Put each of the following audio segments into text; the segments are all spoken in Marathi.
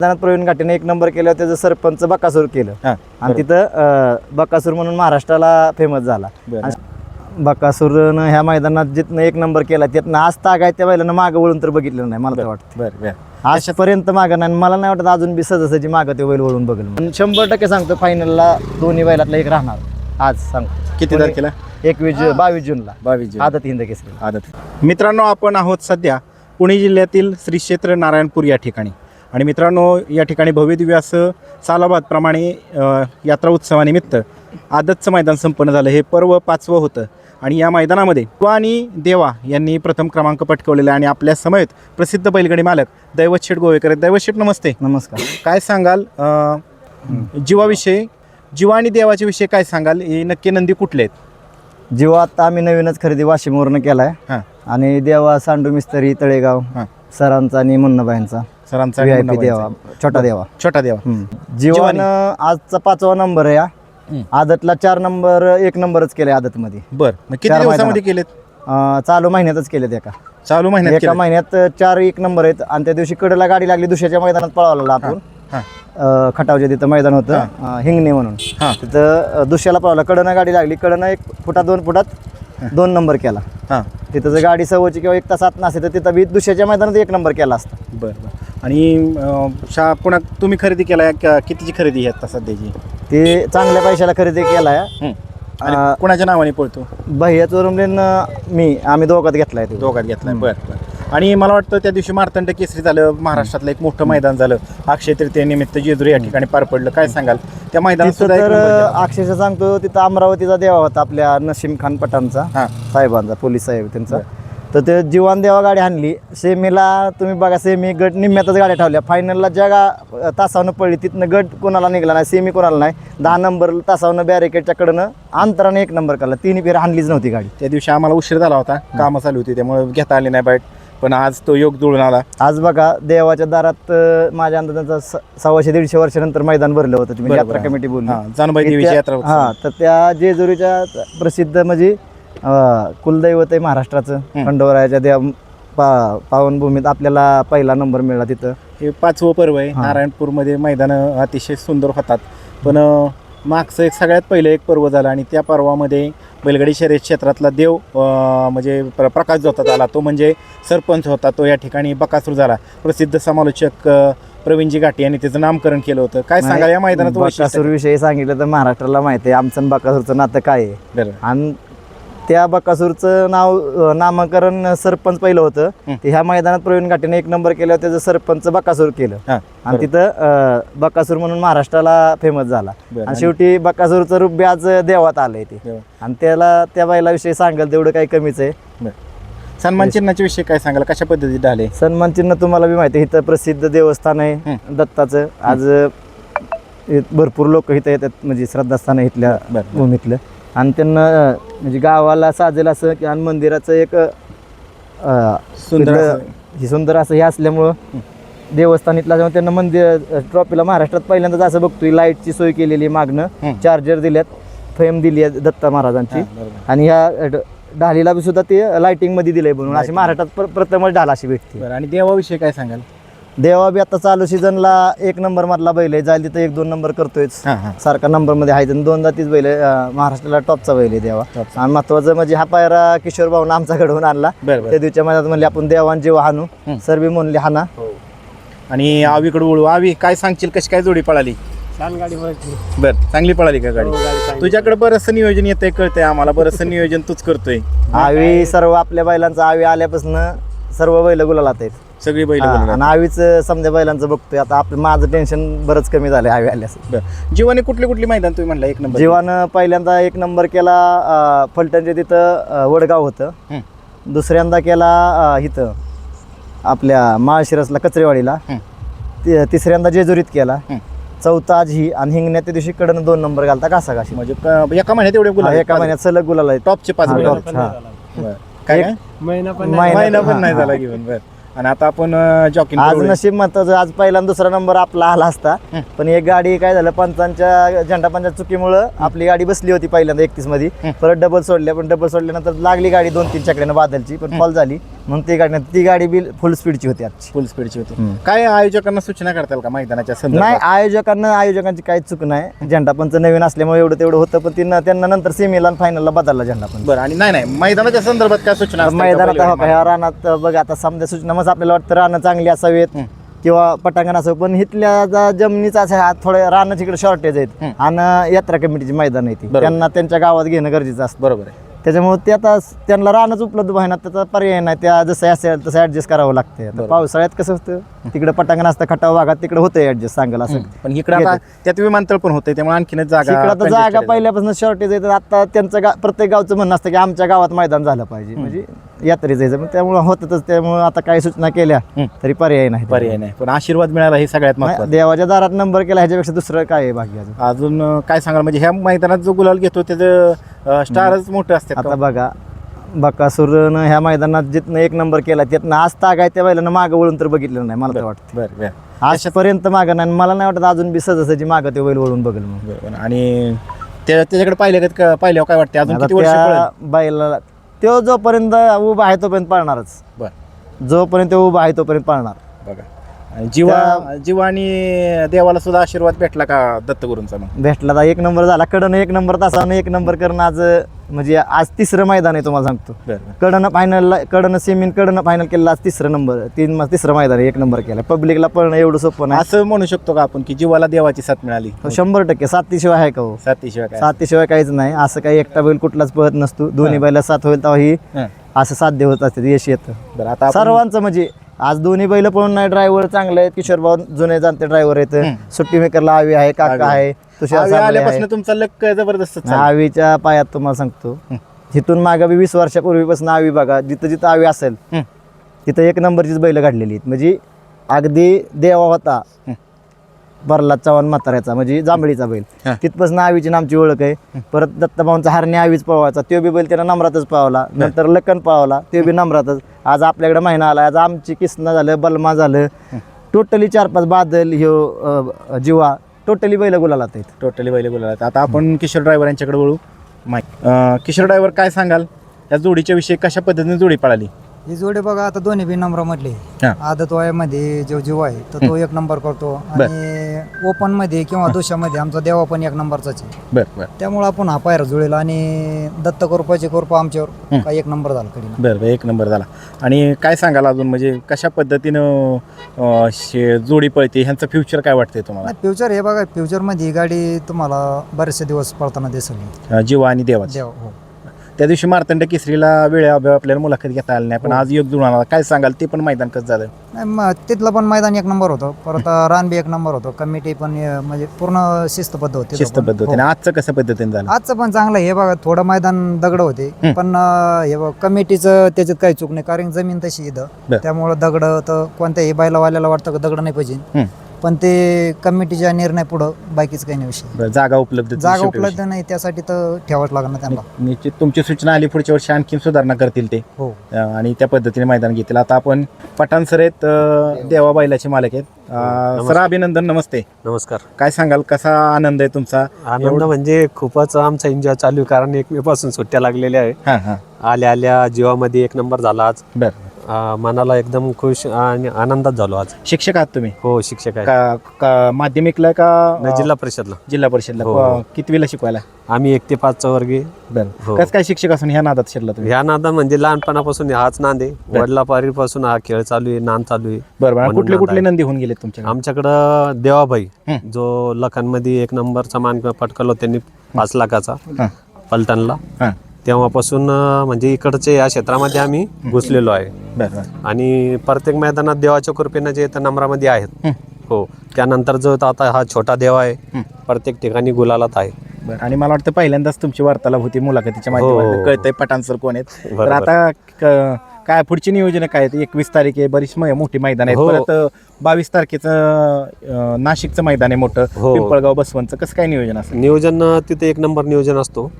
मैदानात प्रवीण घाटेने 1 नंबर केल्यावर त्याचं सरपंच बकासूर केलं आणि तिथं बकासूर म्हणून महाराष्ट्राला फेमस झाला. बकासूरनं ह्या मैदानात जिथनं 1 नंबर केला त्यातनं आज ताग आहे त्या बैलानं मागं वळून तर बघितलं नाही. मला तर वाटतं आजपर्यंत मागं नाही. मला नाही वाटत अजून बी सहजासहजी मागं ते बैल वळून बघेल. 100% सांगतो फायनलला दोन्ही बैलातला एक राहणार. आज सांगतो किती तारखेला? 22 जूनला 22 जून आदत हिंद केसरी. आदत. मित्रांनो, आपण आहोत सध्या पुणे जिल्ह्यातील श्री क्षेत्र नारायणपूर या ठिकाणी. आणि मित्रांनो, या ठिकाणी भव्यदिव्य असं सालाबादप्रमाणे यात्रा उत्सवानिमित्त आदतचं मैदान संपन्न झालं. हे पर्व 5वं होतं आणि या मैदानामध्ये शिवा आणि देवा यांनी प्रथम क्रमांक पटकवलेला आहे. आणि आपल्या समवेत प्रसिद्ध बैलगाडी मालक दैवत शेठ गोवेकर. दैवत शेठ, नमस्ते. नमस्कार. काय सांगाल जीवाविषयी, जीवा आणि देवाच्या विषयी काय सांगाल? हे नक्की नंदी कुठले आहेत? जीवा आता आम्ही नवीनच खरेदी वाशिमवरनं केलाय आणि देवा सांडू मिस्त्री तळेगाव सरांचा आणि मुन्नाबाईंचा सरांचा VIP देवा छोटा देवा. जीवानं आजचा 5वा नंबर आहे. आदतला 4 नंबर 1 नंबरच केलाय आदतमध्ये. बर, किती दिवसामध्ये केलेत? चालू महिन्यातच केलेत. चालू महिन्यात एका महिन्यात 4 1 नंबर आहेत. आणि त्या दिवशी कडेला गाडी लागली दुसऱ्याच्या मैदानात पळवला आपण. खटावच्या तिथं मैदान होतं हिंगणे म्हणून. तिथं दुसऱ्याला पळवला. कडनं गाडी लागली. कडनं 1 फुटात 2 फुटात 2 नंबर केला. तिथं जर गाडी सव्वाची किंवा 1 तास आत नसेल तर तिथं बी दुसऱ्याच्या मैदानात 1 नंबर केला असता. बरं. आणि पुन्हा तुम्ही खरेदी केलाय? कितीची खरेदी आहे आता सध्याची? ते चांगल्या पैशाला खरेदी केलाय. कोणाच्या नावाने पळतो? भैया चोरमलेन आम्ही दोघात घेतलाय. दोघात घेतलाय. बरं. आणि मला वाटतं त्या दिवशी मार्तंड केसरी झालं, महाराष्ट्रातलं एक मोठं मैदान झालं. अक्षय तृतीयेनिमित्त जेजुरी या ठिकाणी पार पडलं. काय सांगाल त्या मैदानात? तर अक्षरशः सांगतो, तिथं अमरावतीचा देवा होता आपल्या नसीम खान पठाणचा साहेबांचा, पोलीस साहेब त्यांचा. तर ते जीवन देवा गाडी आणली. सेमीला तुम्ही बघा, सेमी गट निम्म्यातच गाड्या ठेवल्या. फायनलला ज्या तासावनं पडली तिथनं गट कोणाला निघाला नाही, सेमी कोणाला नाही. 10 नंबर तासावनं बॅरिकेडच्या कडनं अंतराने 1 नंबर काढला. 3 फेर आणलीच नव्हती गाडी. त्या दिवशी आम्हाला उशीर झाला होता, कामं चालू होती, त्यामुळे घेता आली नाही बाईट. पण आज तो योग जुळून आला. आज बघा देवाच्या दारात माझ्या अंदाजाचा 100-150 वर्षानंतर मैदान भरलं होतं. तुम्ही यात्रा कमिटी बोलली जानबाई देवीची यात्रा. तर त्या जेजुरीच्या प्रसिद्ध म्हणजे कुलदैवत आहे महाराष्ट्राचं. खंडोबारायाच्या देव पावनभूमीत आपल्याला पहिला नंबर मिळाला. तिथं हे 5वं पर्व आहे. नारायणपूरमध्ये मैदान अतिशय सुंदर होतात. पण मागचं एक सगळ्यात पहिलं एक पर्व झालं आणि त्या पर्वामध्ये बैलगाडी शर्यत क्षेत्रातला देव म्हणजे प्रकाश जोतात आला. तो म्हणजे सरपंच होता. तो या ठिकाणी बकासूर झाला. प्रसिद्ध समालोचक प्रवीणजी घाटे यांनी त्याचं नामकरण केलं होतं. काय सांगाल या मैदानात? बकासूर विषयी सांगितलं तर महाराष्ट्राला माहिती आहे आमचं बकासूरचं नातं काय आहे. आणि त्या बकासूरचं नामकरण सरपंच पहिलं होतं. ते ह्या मैदानात प्रवीण घाटेने 1 नंबर केल्यावर त्याचं सरपंच बकासूर केलं आणि तिथं बकासूर म्हणून महाराष्ट्राला फेमस झाला. आणि शेवटी बकासूरचं रूप बी आज देवात आलंय ते. आणि त्याला त्या बैलाविषयी सांगाल तेवढं काही कमीच आहे. सन्मान चिन्हाच्या विषयी काय सांगाल? कशा पद्धतीने झाले सन्मान चिन्ह? तुम्हाला बी माहिती आहे, इथं प्रसिद्ध देवस्थान आहे दत्ताचं. आज भरपूर लोक इथं येतात, म्हणजे श्रद्धास्थान आहे इथल्या भूमीतलं. आणि त्यांना म्हणजे गावाला साजेल असं आणि मंदिराचं एक सुंदर असं हे असल्यामुळं देवस्थान इथलं असल्यामुळे त्यांना मंदिर ट्रॉफीला महाराष्ट्रात पहिल्यांदाच असं बघतोय. लाईटची सोय केलेली, मागणं चार्जर दिल्यात, फ्रेम दिली आहे दत्ता महाराजांची. आणि ह्या ढालीला बी सुद्धा ते लाईटिंग मध्ये दिलंय बनवून. अशी महाराष्ट्रात प्रथमच ढाल अशी भेटते. आणि देवाविषयी काय सांगाल? देवा बी आता चालू सीझनला 1 नंबर मधला बैल आहे. जाईल तिथं 1-2 नंबर करतोय. सारखा नंबर मध्ये आहे. 2दा तीच बैल महाराष्ट्राला टॉपचा बैल आहे देवा. आणि महत्वाचं म्हणजे हा पायरा किशोर भाऊन आमचा घडवून आणला. त्या दिवशी मैदानात म्हणले आपण देवान जेव्हा हाणू, सर्वी म्हणले हाना. आणि आवीकडे वळू. आवी, काय सांगशील, कशी काय जोडी पळाली? छान गाडी पळाली. बर, चांगली पळाली का गाडी? तुझ्याकडे बरंचसं नियोजन येतंय, कळतंय आम्हाला. बरंचसं नियोजन तूच करतोय. आवी सर्व आपल्या बैलांचा आवी आल्यापासून सर्व बैल गुलालात आहेत. सगळी बैल. आणि आवीच समजा बैलांचं बघतोय आता. आपलं माझं टेन्शन बरंच कमी झालं आवी आल्यास. जीवाने कुठली मैदान तुम्ही म्हणला 1 नंबर? जीवानं पहिल्यांदा 1 नंबर केला फलटणच्या तिथं वडगाव होतं. दुसऱ्यांदा केला इथं आपल्या माळशिरसला कचरेवाडीला. तिसऱ्यांदा जेजुरीत केला. चौथा आज ही. आणि हिंगण्यात त्या दिवशी कडनं 2 नंबर घालता घासाघाशी. म्हणजे एका महिन्यात एवढे गुलाल? एका महिन्यात सलग गुलाल आहे. टॉपचे 5 काय महिना पण नाही झाला घेऊन. बरं. आणि आता आपण जॉकिंग आज नशीब महत्वाचं. आज पहिला 2रा नंबर आपला आला असता. पण एक गाडी काय झालं, पंचांच्या झेंडा पंचांच्या चुकीमुळं आपली गाडी बसली होती पहिल्यांदा 31 मध्ये. परत डबल सोडल्या. पण डबल सोडल्यानंतर लागली गाडी 2-3 चकड्यानं बादलची. पण फॉल झाली. मग ती गाडी बी फुल स्पीडची होती आजची. फुल स्पीडची होती. काय आयोजकांना सूचना करताल का मैदानाच्या नाही, संदर्भात? आयोजकांची काही चूक नाही. झेंडा पंच नवीन असल्यामुळे एवढं तेवढं होतं, पण त्यांना नंतर सेमीला आणि फायनलला बदलला झेंडा पंच. बरं, आणि नाही मैदानाच्या संदर्भात काय सूचना असतील का मैदानात पहिल्या ह्या रानात बघ आता समजा सूचना मग आपल्याला वाटतं रानं चांगली असावीत किंवा पटांगण असावं, पण इथल्या जमिनीचा असा थोडं रानाची इकडे शॉर्टेज आहेत आणि यात्रा कमिटीची मैदान आहे ती, त्यांना त्यांच्या गावात घेणं गरजेचं असतं. बरोबर आहे. त्याच्यामुळे ते आता त्यांना रानच उपलब्ध व्हायना, त्याचा पर्याय नाही. त्या जसं असेल तसं ऍडजस्ट करावं लागतं. आता पावसाळ्यात कसं असतं, तिकडे पटांगण असतं खटाव भागात, तिकडे होतं ऍडजस्ट सांगाल असं. पण इकडे आता त्यात विमानतळ पण होते, त्यामुळे आणखीनच तिकडे आता congested जागा आहे. पहिल्यापासून शॉर्टेज आहे. तर आता त्यांचं प्रत्येक गावचं म्हणणं असतं की आमच्या गावात मैदान झालं पाहिजे, म्हणजे यात्रेचं जायचं. पण त्यामुळे होतच. त्यामुळे आता काही सूचना केल्या तरी पर्याय नाही. पर्याय नाही, पण आशीर्वाद मिळाला हे सगळ्यात महत्त्वाचं. देवाच्या दारात नंबर केला ह्याच्यापेक्षा दुसरं काय आहे भाग्य अजून. अजून काय सांगाल, म्हणजे ह्या मैदानात जो गुलाल घेतो त्याचं स्टारच मोठं असते. आता बघा, बकासूरनं ह्या मैदानात जिथनं एक नंबर केला त्यातनं आज ताग आहे त्या बैलानं मागं वळून तर बघितलं नाही मला तर वाटतं. बरं. आजपर्यंत मागं नाही. मला नाही वाटत अजून बी सहजासहजी मागं ते बैल वळून बघेल मग. बरं. आणि त्याच्याकडे पाहिल्यावर काय वाटतं, अजून आता किती वर्ष त्या पळेल? बैलाला तो जोपर्यंत उभा आहे तोपर्यंत पाळणारच. बरं. जोपर्यंत तो उभा आहे तोपर्यंत पाळणार. बघा, आणि जीवा आणि देवाला सुद्धा आशीर्वाद भेटला का दत्तगुरूंचा? मग भेटला तर एक नंबर झाला. कडनं एक नंबर, तासानं एक नंबर करणं आज म्हणजे आज तिसरं मैदान आहे तुम्हाला सांगतो. कडनं फायनलला, कडनं सेमीन, कडनं फायनल केलं, आज तिसरं मैदान आहे. एक नंबर केला. पब्लिकला पळणं एवढं सोपं नाही. असं म्हणू शकतो का आपण की जीवाला देवाची साथ मिळाली? 100% साथीशिवाय आहे का हो? साथीशिवाय काय? साथीशिवाय काहीच नाही. असं काही एकटा बैल कुठलाच पळत नसतो. दोन्ही बैला साथ होईल तेव्हा ही असं साध्य होत असते, यश येतं. बरं, आता आपण- सर्वांचं म्हणजे आज दोन्ही बैल पळून नाही. ड्रायव्हर चांगले आहेत, किशोर भाऊ जुने जाणते ड्रायव्हर आहेत. सुट्टी मेकरला आवी आहे, काका आहे, तुषार आवी साबळे आल्यापासून आहे. तुमचा लक जबरदस्त चालला. आवीच्या पायात तुम्हाला सांगतो, तिथून मागे 20 वर्षापूर्वीपासून आवी बघा, जिथं जिथं आवी असेल तिथं एक नंबरचीच बैल काढलेली आहेत. म्हणजे अगदी देवा होता प्रल्हाद चव्हाण म्हाताऱ्याचा, म्हणजे जांभळीचा बैल, तिथपासून आवीची नामची ओळख आहे. परत दत्ताभाऊंचा हरणे आवीच पळवायचा, तो बी बैल त्यानं नम्रातच पळवला. नंतर लखन पळवला, तो बी नम्रातच. आज आपल्याकडे महिना आला. आज आमची किसना झालं, बलमा झालं, टोटली 4-5 बादल, ह्यो जीवा, टोटली बैल गुलालात आहेत. टोटली बैल बोलायला. आता आपण किशोर ड्रायव्हर यांच्याकडे वळू. किशोर ड्रायव्हर, काय सांगाल या जोडीच्या विषयी, कशा पद्धतीने जोडी पळाली? ही जोडी बघा, आता दोन्ही बी नंबरामधले. आदत वयामध्ये जो जीव आहे तर तो एक नंबर करतो, आणि ओपन मध्ये किंवा दोषामध्ये आमचा देवा पण एक नंबरचाच आहे. बरं. त्यामुळे आपण हा पायरा जुळेल, आणि दत्त कृपाची कृपा आमच्यावर काय एक नंबर झाला कडे. बरं, एक नंबर झाला. आणि काय सांगाल अजून, म्हणजे कशा पद्धतीनं जोडी पळते, ह्यांचं फ्युचर काय वाटतंय तुम्हाला? फ्युचर हे बघा, फ्युचर मध्ये ही गाडी तुम्हाला बरेचसे दिवस पळताना दिसेल. जीवा आणि देवाची. देव हो. त्या दिवशी मार्तंड केसरीला वेळेअभावी आपल्याला मुलाखत घेता आली नाही, पण आज योग जुळून आला. काय सांगाल, ते पण मैदान कसं झालं? नाही, मग तिथलं पण मैदान एक नंबर होतं. परत रान बी एक नंबर होतं. कमिटी पण म्हणजे पूर्ण शिस्तबद्ध होती. शिस्तबद्ध होते. आजचं कसं पद्धतीने झालं? आजचं पण चांगलं आहे. हे बघा, थोडं मैदान दगड होते, पण हे बघा कमिटीचं त्याच्यात काही चूक नाही, कारण जमीन तशी इथं. त्यामुळं दगड तर कोणत्याही बैलावाल्याला वाटतं का दगड नाही पाहिजे, पण ते कमिटीच्या निर्णय पुढं बाकीच काही नाही विषय. जागा उपलब्ध नाही, त्यासाठी तर ठेवाच लागणार त्यांना. निश्चित तुमची सूचना आली, पुढच्या वर्षी आणखी सुधारणा करतील ते, हो. आणि त्या पद्धतीने मैदान घेतील. आता आपण पठाण सर आहेत, देवा बैलाचे मालक आहेत. सर, अभिनंदन, नमस्ते. नमस्कार. काय सांगाल, कसा आनंद आहे तुमचा? आनंद म्हणजे खूपच आमचा एन्जॉय चालू आहे, कारण 1 मे पासून सुट्ट्या लागलेल्या आहे. आल्या आल्या जीवामध्ये एक नंबर झाला आज. बरं. मनाला एकदम खुश आणि आनंदात झालो आज. शिक्षक आहात तुम्ही? हो, शिक्षक आहे. का माध्यमिकला का जिल्हा परिषदला? जिल्हा परिषदला. हो. कितवीला शिकवायला? आम्ही 1 ते 5 वर्गे. बरं. कसं काय शिक्षक असून ह्या नादात शिरला तुम्ही? ह्या नादा म्हणजे लहानपणापासून हाच नांद आहे. वडिलापारीपासून हा खेळ चालू आहे, नांद चालू आहे. बरं. कुठले कुठले नंदी होऊन गेले तुमच्या? आमच्याकडं देवाबाई, जो लखनमध्ये 1 नंबरचा मान पटकवला त्यांनी 5 लाखाचा पलटणला. तेव्हापासून म्हणजे इकडचे या क्षेत्रामध्ये आम्ही घुसलेलो आहे. आणि प्रत्येक मैदानात देवाच्या कृपेनं जे नंबरामध्ये आहेत. हो. त्यानंतर जो आता हा छोटा देवा आहे, प्रत्येक ठिकाणी गुलालात आहे. आणि मला वाटतं पहिल्यांदाच तुमची वार्तालाप होती मुलाखतीच्या माध्यमातून, कळतंय पठाण सर कोण आहेत. तर आता काय पुढची नियोजन काय? 21 तारीख आहे, बरीच मोठी मैदान आहे. परत 22 तारखेचं नाशिकचं मैदान आहे मोठं, पिंपळगाव बसवंतचं. कसं काय नियोजन असतं? नियोजन तिथे 1 नंबर नियोजन असतो.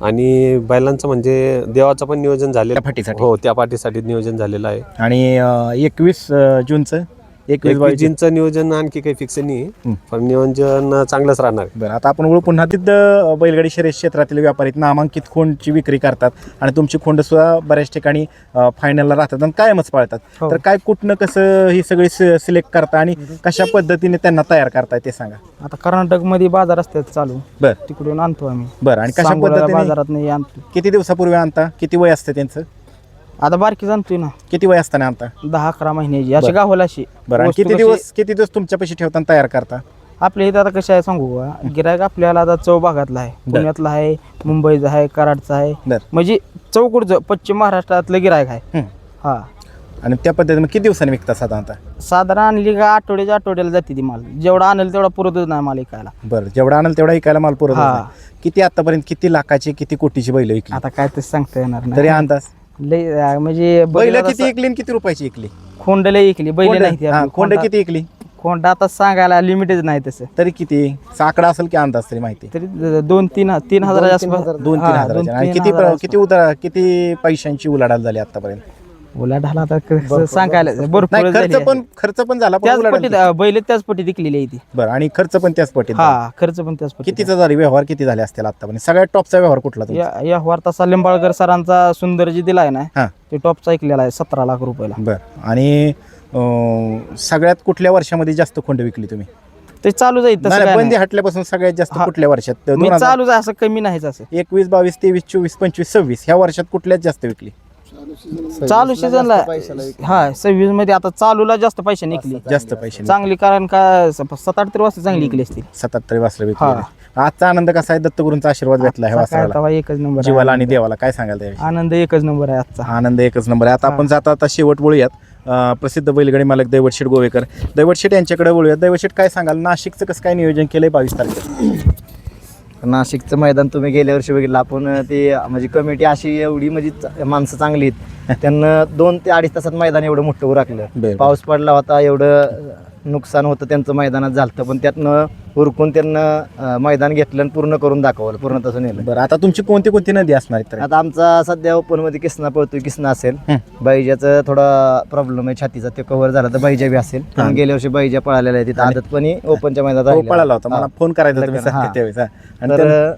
आणि बैलांचं म्हणजे देवाचं पण नियोजन झालेलं फाटीसाठी. हो, त्या पाठीसाठी नियोजन झालेलं आहे. आणि 21 जूनचं 21 22 जिंचं नियोजन आणखी काही फिक्स नाही पण नियोजन चांगलंच राहणार आहे. बरं, आता आपण वळू पुन्हा तिथं बैलगाडी शर्यत क्षेत्रातील व्यापारी नामांकित खोंडची विक्री करतात आणि तुमची खोंड सुद्धा बऱ्याच ठिकाणी फायनलला राहतात आणि कायमच पाळतात. तर काय कुठनं कसं ही सगळी सिलेक्ट करता आणि कशा पद्धतीने त्यांना तयार करताय ते सांगा. आता कर्नाटक मध्ये बाजार असतात चालू, बरं तिकडून आणतो आम्ही. बरं, आणि कशा सांगोला पद्धतीने बाजारात नाही आणतो. किती दिवसापूर्वी आणता, किती वय असतं त्यांचं, आता बारकी आणतोय ना, किती वय असताना आणता. 10-11 महिन्याची अशी गावाला अशी. बरं, आणि वस्तू किती दिवस तुमच्यापाशी ठेवताना तयार करता. आपल्या इथं आता कशा आहे सांगू का, गिरायक आपल्याला आता चौ भागातला आहे, पुण्यातला आहे, मुंबईचा आहे, कराडचा आहे, बरं. म्हणजे चौकडचं पश्चिम महाराष्ट्रातलं गिरायक आहे. हा, आणि त्या पद्धतीने किती दिवसांनी विकता साधारणतः. साधारण आणली का आठवड्याला जाते ती माल. जेवढा आणेल तेवढा पुरतच नाही माल ऐकायला. बरं, जेवढा आणेल तेवढा विकायला माल पुरत हा. नाही. किती आतापर्यंत किती लाखाची किती कोटीची बैल विकली आता काय ते सांगता येणार तरी नाही. अंदाज. लय म्हणजे बैल किती विकली आणि किती रुपयाची विकली. खोंड लय ऐकली, बैल नाही ती हा, आपली. खोंड किती विकली खोंड आता सांगायला लिमिटच नाही तसं. तरी किती आकडा असेल की अंदाज तरी माहिती. तरी 2-3 हजाराच्या आसपास. 2-3 हा, हजाराची. आणि 2-3 किती हजाराच्या किती पैशांची उलाढाल झाली आतापर्यंत. आसपास. उलाढाल आता कसं सांगायला भरपूर नाही, खर्च पण झाला पण त्याच उलाढाल पटीत बैल त्याच पटीत विकलेली आहे ती. किती? बरं, आणि खर्च पण त्याच पटीत झाला. हा, खर्च पण त्याच पटीत. कितीचा झाले व्यवहार, किती झाले असतील आतापर्यंत सगळ्यात टॉपचा व्यवहार कुठला तुमचा? या वार्ता लिंबाळकर सरांचा सुंदर जी दिलाय ना, हा. ते टॉपचा ऐकलेला आहे 17 लाख रुपयाला. बरं, आणि सगळ्यात कुठल्या वर्षामध्ये जास्त खोंड विकली तुम्ही. ते चालू जाईल तसं नाही, काय बंदी नाही. हटल्यापासून सगळ्यात जास्त कुठल्या वर्षात. मी चालू आहे असं कमी नाहीच असं. 21, 22, 23, 24, 25, 26 ह्या वर्षात कुठल्याच जास्त विकली. चालू सीझनला हा 26 मध्ये आता चालूला जास्त पैसे निघली जास्त पैसे चांगली, कारण का 7-8 तरी वाजता चांगली विकली असतील. 77 वासरं विकली. आजचा आनंद कसा आहे, दत्तगुरूंचा आशीर्वाद भेटला ह्या वासराला, आता एकच नंबर आहे. जीवाला आणि देवाला काय सांगाल त्याविषयी. आनंद एकच नंबर आहे आजचा. आनंद एकच नंबर आहे. आता आपण जाता आता शेवट बोलूयात. प्रसिद्ध बैलगाडी मालक दैवतशेठ गोवेकर, दैवतशेठ यांच्याकडे बोलूयात. दैवतशेठ काय सांगाल, नाशिकचं कसं काय नियोजन केलंय 22 तारखेला. नाशिकचं मैदान तुम्ही गेल्या वर्षी बघितलं आपण. ते म्हणजे कमिटी अशी एवढी म्हणजे माणसं चांगली आहेत, त्यांना 2 ते 2.5 तासात मैदान एवढं मोठं बरं. राखलं. पाऊस पडला होता, एवढं नुकसान होतं त्यांचं मैदानात झालं, पण त्यातनं उरकून त्यांना मैदान घेतलं आणि पूर्ण करून दाखवलं, पूर्ण तसं नेलं. बरं, आता तुमची कोणती नदी असणार आहे. आता आमचा सध्या ओपन मध्ये किसना पळतोय, किसना असेल. बैजाचं थोडा प्रॉब्लेम आहे छातीचा, ते कव्हर झाला तर बैजा बी असेल. कारण गेल्या वर्षी बैजा पळालेला आहे तिथं आदतपणी ओपनच्या मैदानात हो, राहिलेला. पळाला होता, मला फोन करायचा तुम्ही हा. सांगते त्यावेळेस. हा. आणि तर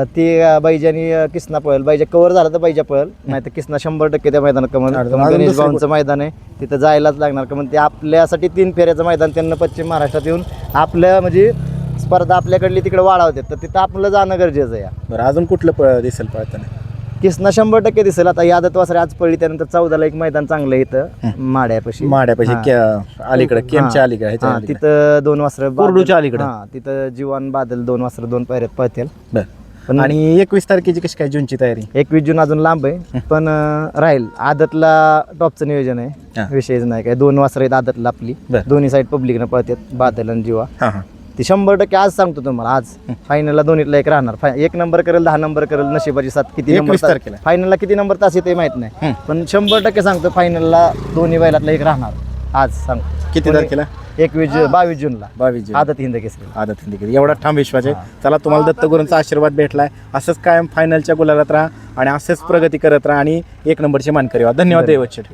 ती बैजानी किसना पळेल, बैजा कव्हर झाला तर बैजा पळेल, नाही तर किसना 100% त्या मैदानात कमल. गणेश भाऊंचं मैदान आहे, तिथं जायलाच लागणार. का ते आपल्यासाठी 3 फेऱ्याचं मैदान, त्यांना पश्चिम महाराष्ट्रात येऊन आपल्या म्हणजे स्पर्धा आपल्याकडली तिकडे वाढवतात, तर तिथं आपलं जाणं गरजेचं आहे. बरं, अजून कुठलं दिसेल पळताना. किसना 100% दिसेल. आता ही आदत वासरे आज पडली, त्यानंतर 14ला एक मैदान चांगलं आहे इथं माड्यापाशी अलीकडे केमच्या अलीकडे तिथं 2 वासरं कुर्डूच्या अलीकडं. तिथं जीवन बादल 2 वासरं 2 पायऱ्यात पळतील. पण आणि 21 तारखेची कशी काय जूनची तयारी. 21 जून अजून लांब आहे, पण राहील. आदतला टॉपचं नियोजन आहे, विषयच नाही काय. 2 वासरं आहेत आदतला आपली, दोन्ही साईड पब्लिकनं पळतात, बादल आणि जीवा. ती 100% आज सांगतो तुम्हाला, आज फायनलला दोन्हीतला एक राहणार. 1 नंबर करेल, 10 नंबर करेल, नशिबाची साथ. किती 21 तारखेला फायनलला किती नंबर तास येते माहित नाही, पण 100% सांगतो फायनलला दोन्ही बैलातला एक राहणार. आज सांगतो. किती तारखेला. 22 जूनला 22 जून आदत हिंद केसरी. आदत हिंद केसरी. एवढा ठाम विश्वास आहे. चला, तुम्हाला दत्तगुरूंचा आशीर्वाद भेटलाय. असंच कायम फायनलच्या गुलालात राहा आणि असंच प्रगती करत राहा आणि 1 नंबरची मानकरी व्हा. धन्यवाद दैवतशेठ.